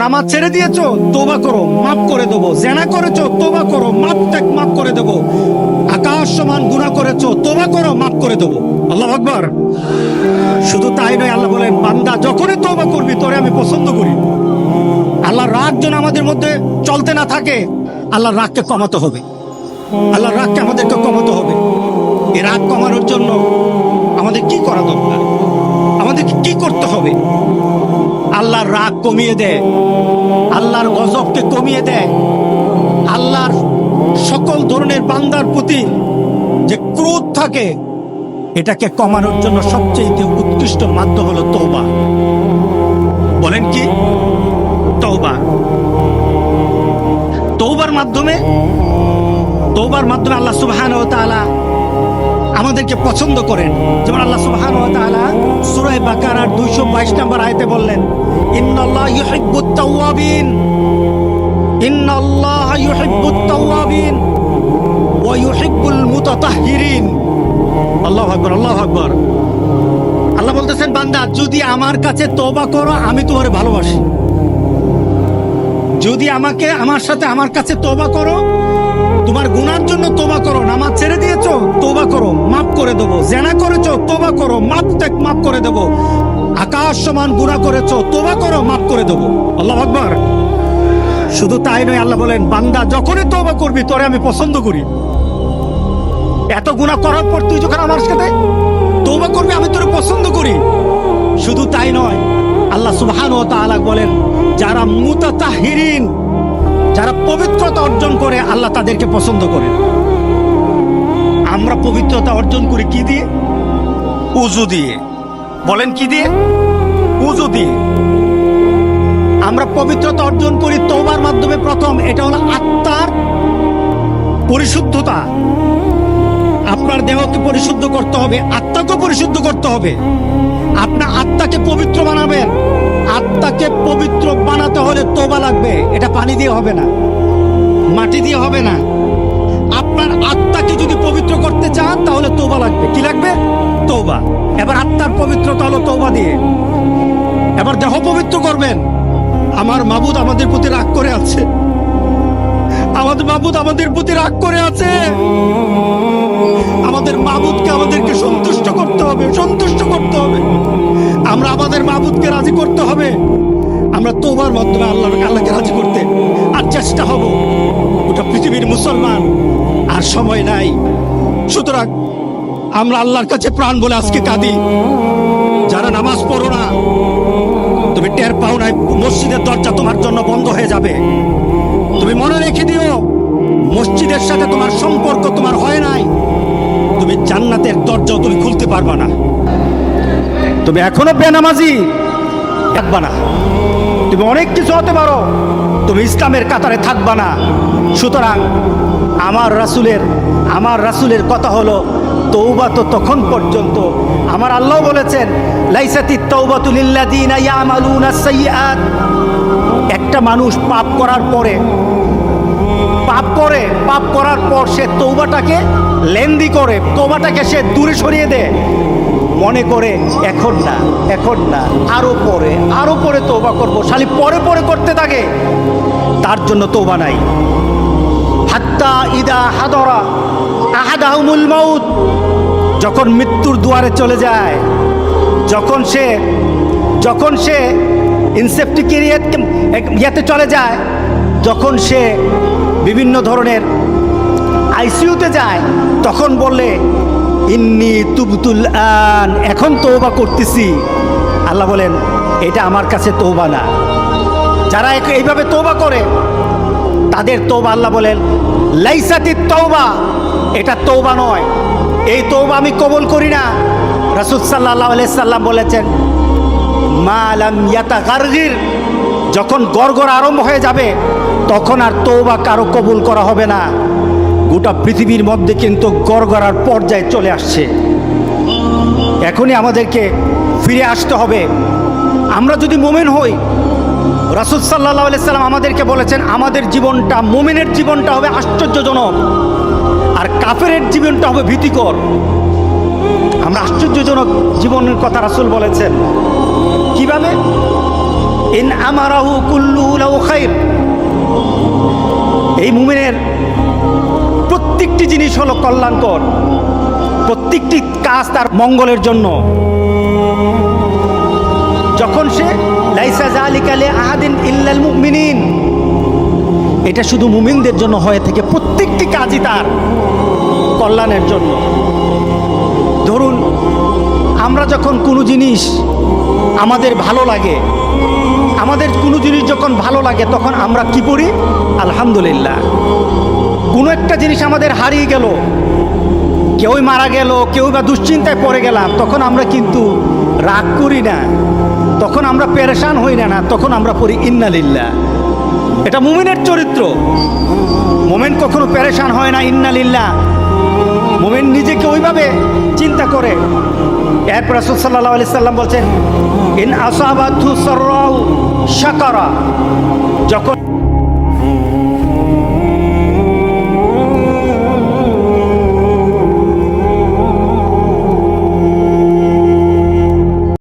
নামাজ ছেড়ে দিয়েছো, তওবা করো, মাফ করে দেবো। জেনা করেছো, তওবা করো, মাফ করে দেবো। আকাশ সমান গুনাহ করেছো, তওবা করো, মাফ করে দেবো। আল্লাহু আকবার। শুধু তাই নয়, আল্লাহ বলেন বান্দা যখনই তওবা করবি তোরে আমি পছন্দ করি। আল্লাহর রাগ যেন আমাদের মধ্যে চলতে না থাকে, আল্লাহর রাগকে কমাতে হবে। আল্লাহর রাগকে আমাদেরকে কমাতে হবে। এই রাগ কমানোর জন্য আমাদের কি করা দরকার? আমাদেরকে কি করতে হবে? আল্লাহর রাগ কমিয়ে দেয়, আল্লাহর গজবকে কমিয়ে দেয়। আল্লাহর সকল ধরনের বান্দার প্রতি যে ক্রোধ থাকে, এটাকে কমানোর জন্য সবচেয়ে উৎকৃষ্ট মাধ্যম হলো তওবা। বলেন কি? তওবা। তওবার মাধ্যমে আল্লাহ সুবহানাহু ওয়া তাআলা আমাদেরকে পছন্দ করেন। যেমন আল্লাহ সুবহানাহু ওয়া তাআলা সূরা বাকারার 222 নম্বর আয়াতে বললেন, ইন্নাল্লাহা ইউহিব্বুত তাওয়াবিন, ইন্নাল্লাহা ইউহিব্বুত তাওয়াবিন ওয়া ইউহিব্বুল মুতাতাহহিরিন। আল্লাহু আকবার, আল্লাহু আকবার। আল্লাহ বলতেছেন, বান্দা যদি আমার কাছে তওবা করো আমি তোমারে ভালোবাসি। যদি আমার কাছে তওবা করো, তোমার গুনার জন্য তওবা করো। নামাজ ছেড়ে দিয়েছো, তওবা করো, মাফ করে দেবো। জেনা করেছো, তওবা করো, মাফ করে দেবো। আকাশ সমান গুনাহ করেছো, তওবা করো, মাফ করে দেবো। আল্লাহু আকবার। শুধু তাই নয়, আল্লাহ বলেন বান্দা যখনই তওবা করবি তোরে আমি পছন্দ করি। এত গুনাহ করার পর তুই যখন আমার সাথে তওবা করবি আমি তোরে পছন্দ করি। শুধু তাই নয়, আল্লাহ সুবহানাহু ওয়া তাআলা বলেন যারা মুতাতাহহিরিন, যারা পবিত্রতা অর্জন করে আল্লাহ তাদেরকে পছন্দ করে। আমরা পবিত্রতা অর্জন করি কি দিয়ে? উযু দিয়ে। বলেন কি দিয়ে? উযু দিয়ে। আমরা পবিত্রতা অর্জন করি তওবার মাধ্যমে। প্রথম এটা হলো আত্মার পরিশুদ্ধতা। আপনার দেহকে পরিশুদ্ধ করতে হবে, আত্মাকে পরিশুদ্ধ করতে হবে। আপনার আত্মাকে পবিত্র বানাবেন। আত্মাকে পবিত্র বানাতে হলে তওবা লাগবে। এটা পানি দিয়ে হবে না, মাটি দিয়ে হবে না। আপনার আত্মাকে যদি পবিত্র করতে চান তাহলে তওবা লাগবে। কি লাগবে? তওবা। এবার আত্মার পবিত্রতা হলো তওবা দিয়ে। এবার দেহ পবিত্র করবেন। আমার মাবুদ আমাদের প্রতি রাগ করে আছে, আমাদের মাবুদ আমাদের প্রতি রাগ করে আছে। আমাদের মাবুদকে আমাদেরকে সন্তুষ্ট করতে হবে, সন্তুষ্ট করতে হবে। আমরা আমাদের মাবুদকে রাজি করতে হবে। আমরা তওবার মাধ্যমে আল্লাহকে রাজি করতে আর চেষ্টা হব। গোটা পৃথিবীর মুসলমান আর সময় নাই। সুতরাং আমরা আল্লাহর কাছে প্রাণ বলে আজকে কাঁদি। যারা নামাজ পড়ো না, তুমি টের পাও নাই মসজিদের দরজা তোমার জন্য বন্ধ হয়ে যাবে। তুমি মনে রেখে দিও, মসজিদের সাথে তোমার সম্পর্ক তোমার হয় নাই, তুমি জান্নাতের দরজাও তুমি খুলতে পারবা না। তুমি এখনো বেনামাজি থাকবা না। তুমি অনেক কিছু হতে পারো, তুমি ইসলামের কাতারে থাকবা না। সুতরাং আমার রাসূলের কথা হলো তওবা তো তখন পর্যন্ত। আমার আল্লাহ বলেছেন লাইসাতিত তাওবাতু লিল্লাযিনা ইয়ামালুনাস সাইয়্যাত। একটা মানুষ পাপ করার পর সে তওবাটাকে লেন্দি করে, তওবাটাকে সে দূরে সরিয়ে দেয়, মনে করে এখন না আরো পরে তওবা করব, খালি পরে করতে থাকে। তার জন্য তওবা নাই। হাত্তা ইদা হাদরা আহাদাহুমুল মাউত, যখন মৃত্যুর দুয়ারে চলে যায়, যখন সে ইনসেপ্টিকেরিয়াতে চলে যায়, যখন সে বিভিন্ন ধরনের আইসিইউতে যায়, তখন বললে ইন্নী তুবতুল আন, এখন তওবা করতেছি। আল্লাহ বলেন এটা আমার কাছে তওবা না। যারা এইভাবে তওবা করে তাদের তওবা আল্লাহ বলেন লাইসাতিত তাওবা, এটা তওবা নয়। এই তওবা আমি কবুল করি না। রাসূল সাল্লাল্লাহু আলাইহি সাল্লাম বলেছেন মা লাম ইয়াতাগারগির, যখন গড়গড় আরম্ভ হয়ে যাবে তখন আর তওবা কারো কবুল করা হবে না। গোটা পৃথিবীর মধ্যে কিন্তু গড়গড়ার পর্যায়ে চলে আসছে। এখনই আমাদেরকে ফিরে আসতে হবে। আমরা যদি মুমিন হই, রাসূল সাল্লাল্লাহু আলাইহি সাল্লাম আমাদেরকে বলেছেন আমাদের জীবনটা, মুমিনের জীবনটা হবে আশ্চর্যজনক, আর কাফেরের জীবনটা হবে ভীতিকর। আমরা আশ্চর্যজনক জীবনের কথা রাসূল বলেছেন। কিভাবে? ইন আমারাহু কুল্লুহু লাহু খাইর। এই মুমিনের প্রত্যেকটি জিনিস হলো কল্যাণকর, প্রত্যেকটি কাজ তার মঙ্গলের জন্য। যখন সে লাইসা যালিকা লিআহাদিন ইল্লাল মুমিনিন, এটা শুধু মুমিনদের জন্য হয়ে থাকে, প্রত্যেকটি কাজই তার কল্যাণের জন্য। ধরুন আমরা যখন কোনো জিনিস আমাদের ভালো লাগে, আমাদের কোনো জিনিস যখন ভালো লাগে তখন আমরা কি করি? আলহামদুলিল্লাহ। কোনো একটা জিনিস আমাদের হারিয়ে গেল, কেউই মারা গেল, কেউ বা দুশ্চিন্তায় পড়ে গেলাম, তখন আমরা কিন্তু রাগ করি না, তখন আমরা পেরেশান হই না, তখন আমরা পড়ি ইন্না লিল্লাহ। এটা মুমিনের চরিত্র। মুমিন কখনো পেরেশান হয় না, ইন্না লিল্লাহ। মুমিন নিজেকে ওইভাবে চিন্তা করে। এরপর রাসূল সাল্লাল্লাহু আলাইহি সাল্লাম বলছেন, ইন আসাবাতহু সাররাউ শাকারা, যখন